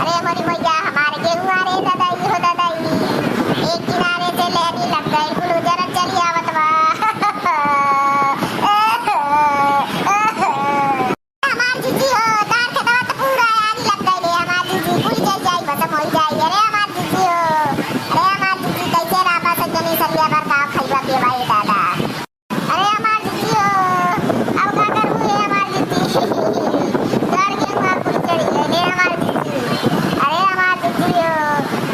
अरे हमारी भैया हमारे गेहुआ रे दादाई हो दादाई, एक किनारे से लहरी लग गई कुल जरा चली आवत बा। हमार जीजी हो दार खेतवा तो पूरा आग लग गई रे, हमार जीजी कुल जाई बसम हो जाई। अरे हमार जीजी हो, अरे हमार जीजी कैसे रापा सजनी सरिया भर का खइबा पिबा ए दादा। अरे हमार जीजी हो अब का करू रे हमार जीजी, दार गेहुआ कुल चढ़ी गई रे हमार जीजी। अरे हमार जीजी हो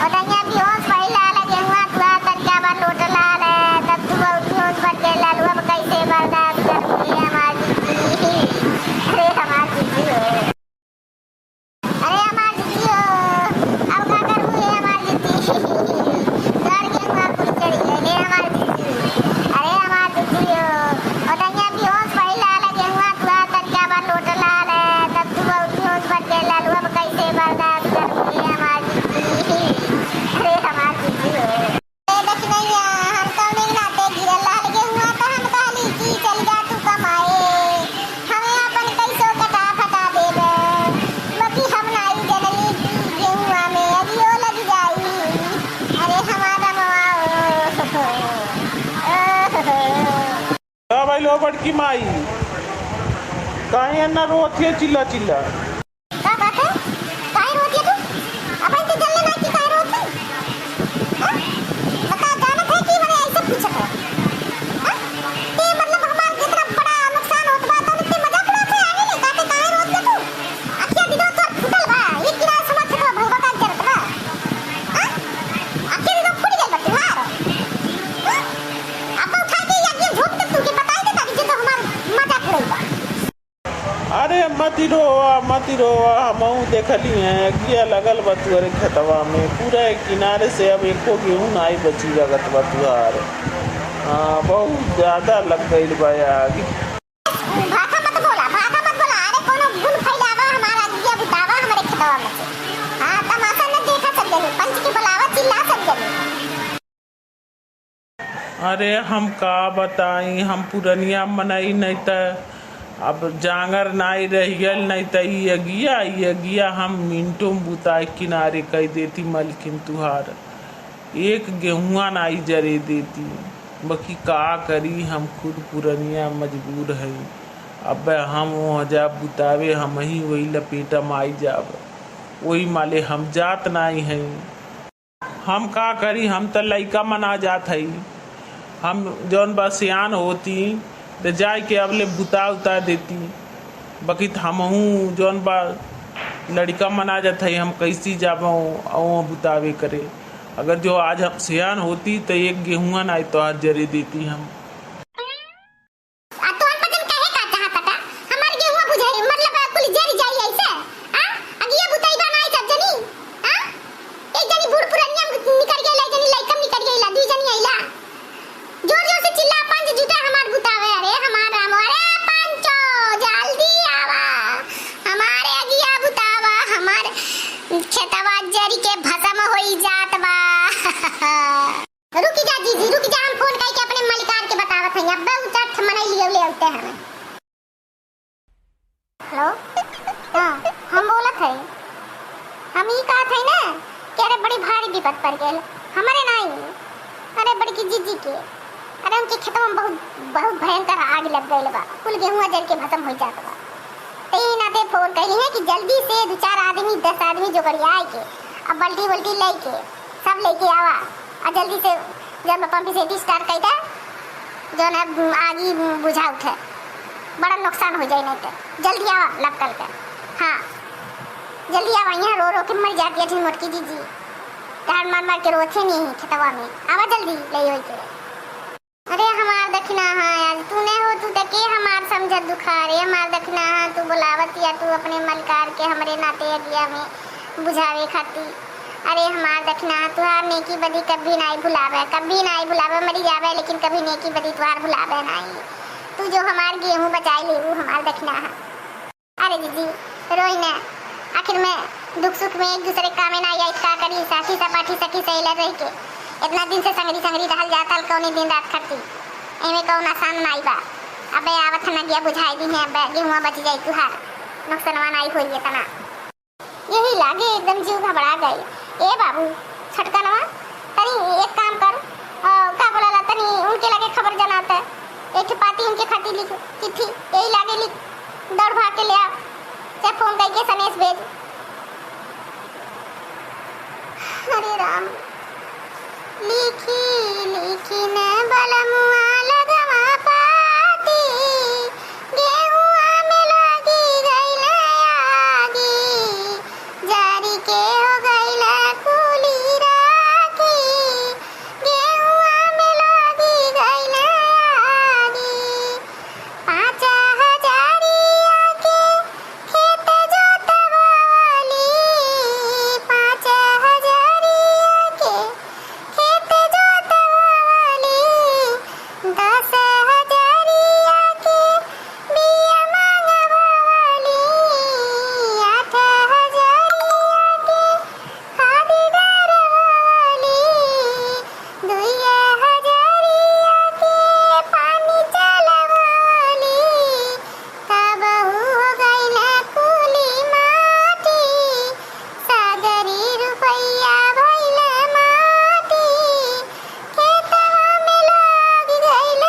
ओदनिया भी होश पहिला लगे हुआ तुआ तरिया बा लोट लाल है तब तू बहुत होश बढ़ के लालू अब कैसे बर्दाश्त करूं रे हमार जीजी। अरे हमार जीजी हो, अरे हमार जीजी हो अब का करूं रे हमार जीजी, दार गेहुआ कुल चढ़ी गई रे हमार जीजी। अरे हमार जीजी हो ओदनिया भी होश पहिला लगे हुआ तुआ तरिया बा लोट लाल है तब तू बहुत होश बढ़ के लालू अब कैसे बर्दाश्त करूं रे हमार जीजी। अरे हमार जीजी हो दक्षिणैया हम कौने नाते गिरल लाल गेहुआ तो हम कहली कि चल जा तू कमाए, हमें अपन कैसो कटा फटा देबे, बाकी हम नाई जनली कि गेहुआ में अगियो लग जाई। अरे हमारा मवाओ का भाई लो बड़की माई काहे ना रोथिए चिल्ला चिल्ला। का बात है काहे रोती है तू, अपन तो जलने ना कि काहे रोती हां बता जानत है कि मैंने ऐसे पूछा है हां ते मतलब हमार कितना बड़ा नुकसान होत बा तो ते मजाक उड़ा के आगे ले काटे काहे रोती तू, अखिया दिनो तो फुटल बा एक किनारे समझ के भगवा का करत बा हां अखिया दिनो फुट गई बा तुम्हार हां अब उठा के ये झोंक दे तू के बताई दे ताकि जो हमार मजाक उड़ाई बा। अरे मती रोवा हमहू देखली है किया लगल बा तुअरे खेतवा में पूरा किनारे से अब एको गेहूं नाई बची लगत बा तुहार। हाँ बहुत ज्यादा लग गई बा यार। भाषा मत बोला अरे कोनो गुण फैलावा हमारा दिया बुतावा हमारे खेतवा में से हां तमाशा न देखा सब जने पंच की बुलावा चिल्ला सब जने। अरे हम का बताई हम पुरनिया मनाई नहीं त अब जांगर नाई रहियल नहीं त ये गिया हम मिनटों में बुताए किनारे कह देती मलकिन तुहार एक गेहुआ नाई जरे देती, बाकी का करी हम खुद पुरनिया मजबूर है। अब हम वहाँ जा बुतावे हम ही वही लपेटा माई जाब वही माले हम जात नाई हैं। हम का करी हम तो लइका मना जात है, हम जौन बस सियान होती तो जाए के अब ले बुता उता देती, बाकी हमहू जौन बा लड़का मना जाता है हम कैसी जाबो बुतावे करे। अगर जो आज हम सियान होती तो एक गेहुआ नाई तो आज जरे देती हम। खेतवा जरी के भसम होई जात बा। रुकी जा जीजी रुकी जा, हम फोन करके अपने मालिकार के बतावत हई अब्बे उचट मने लिए ले आते हैं। हेलो हां हम बोलत हई, हम ही कहत हई ना कि अरे बड़ी भारी विपत पड़ गेल हमारे नहीं, अरे बड़की जीजी के अरे उनके खेतवा में बहुत भयंकर आग लग गइल बा, कुल गेहुआ जल के भसम होई जात बा। तीन आते फोन कही है कि जल्दी से 2-4 आदमी 10 आदमी जो करिया आए के अब बल्टी बल्टी लेके सब लेके आवा और जल्दी से जब पंप से स्टार्ट कर दे जो ना आगी बुझा उठे, बड़ा नुकसान हो जाए नहीं तो जल्दी आवा लपकल के। हाँ जल्दी आवा, यहाँ रो रो के मर जाती है मोटकी जीजी, तार मार के रोते नहीं खेतवा में, आवा जल्दी ले होई के। अरे हमार दक्षिणा हाँ यार तूने हो तू तके हमार समझ दुखा रे हमार दक्षिणा हाँ तू बुलावत या तू अपने मलकार के हमरे नाते अगिया में बुझावे खाती। अरे हमार दक्षिणा तुहार नेकी बदी कभी नहीं भुलावे मरी जावे लेकिन कभी नेकी बदी तुहार भुलावे नहीं। तू जो हमार गेहूं बचाई ले वो हमार दक्षिणा है। अरे दीदी रोई ना, आखिर में दुख सुख में एक दूसरे काम में ना आई का करी साथी सपाठी सखी सहेला रह के इतना दिन से संगरी रहल जाता कौने दिन रात खटी एमे कौन आसान नाई बा। अबे आवत न गया बुझाई दी है, अबे गेहुआ बच जाई तुहार नुकसानवा नाई होई तना। यही लागे एकदम जीव घबरा गई। ए बाबू छटकनवा तनी एक काम कर, का बोला तनी उनके लगे खबर जनाता है, एक पाती उनके खाती लिख चिट्ठी, यही लागे लिख, दौड़ भाग के ले आ, चाहे फोन करके संदेश भेज। अरे राम, लिखी लिखी न बलमुआ लगवा पाती, गेहुआ में लगी गइल आगी, जारी के हो गइल कुली राखी, गेहुआ में लगी गइल आगी। 5,000 के खेत जोतवाली, 5,000 के खेत जोतवाली, 10,000 के बिया मांगवाली, 8,000 के खाद डालवाली, 2,000 के पानी चलवाली, तबहु हो गइल कुली माटी, सागरी रुपैया भइल माटी, खेतवा में लग गइल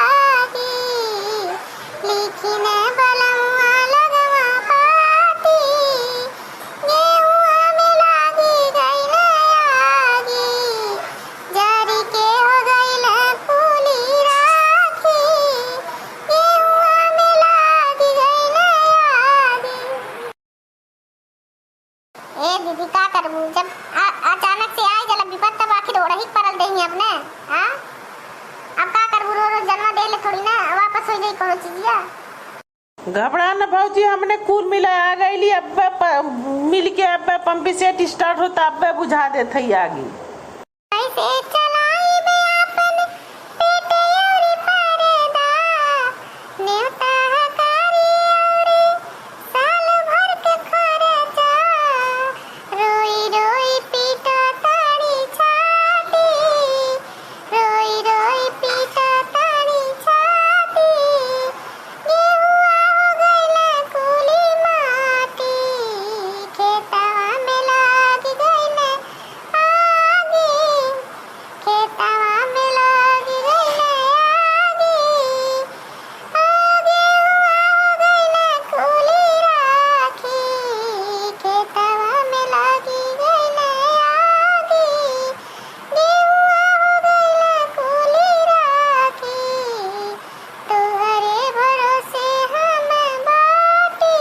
आगी, लिखी न बलमुआ लगवा पाती, गेहुआ में लगी गइल आगी, जारी के हो गइल कुली राखी, गेहुआ में लगी गइल आगी। ए दीदी का करबू, जब अचानक से आई जला विपत तब आखिर ओढ़ही परल देही अपने। हाँ अब का करबू, रो रो जन्म दे ले थोड़ी ना वापस हो जाई कोनो चीजिया। घबरा न भौजी, हमने कुल मिला आ गईली, अब्बे मिल के अब्बे पंपी सेट स्टार्ट होता अब्बे बुझा देते आगे। ऐसे चलाई बे अपन पेटे औरी परदा, नेवता हकारी औरी साल भर के खर्चा, रोई रोई पीटा ताड़ी छाती, रोई रोई पीटा ताड़ी छाती, गेहुआ हो गइल कुली माटी, खेतवा में लग गइल आगी, खेतवा में लग गइल आगी, गेहुआ हो गइल कुली राखी, खेतवा में लगी गइल आगी, गेहुआ हो गइल कुली राखी, तोहरे भरोसे हम बाटी,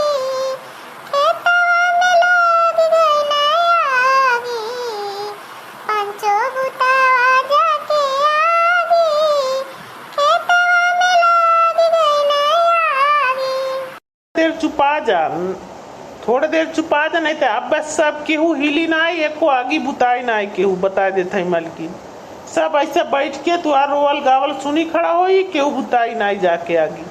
खेतवा में लग गइल आगी, पंचो बुतावा जाके आगी, खेतवा में लग गइल आगी। देर चुपा जा, थोड़ी देर चुपा जा, नहीं तो अब बस सब केहू हिली ना आई, एको आगी बुताई ना आई, केहू बता देते मलकिन। सब ऐसे बैठ के तू रोवल गावल सुनी खड़ा होई, केहू बुताई ना आई जाके आगी।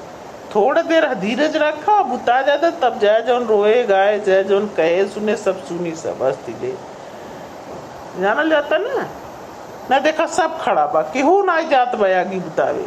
थोड़ी देर धीरज रखा, बुता जाता तब जय जौन रोए गाए, जय जौन कहे सुने सब सुनी, सब हस्ती ले जानल जाता ना। ना देखा सब खड़ा बा, केहू ना जात बा आगी बुतावे।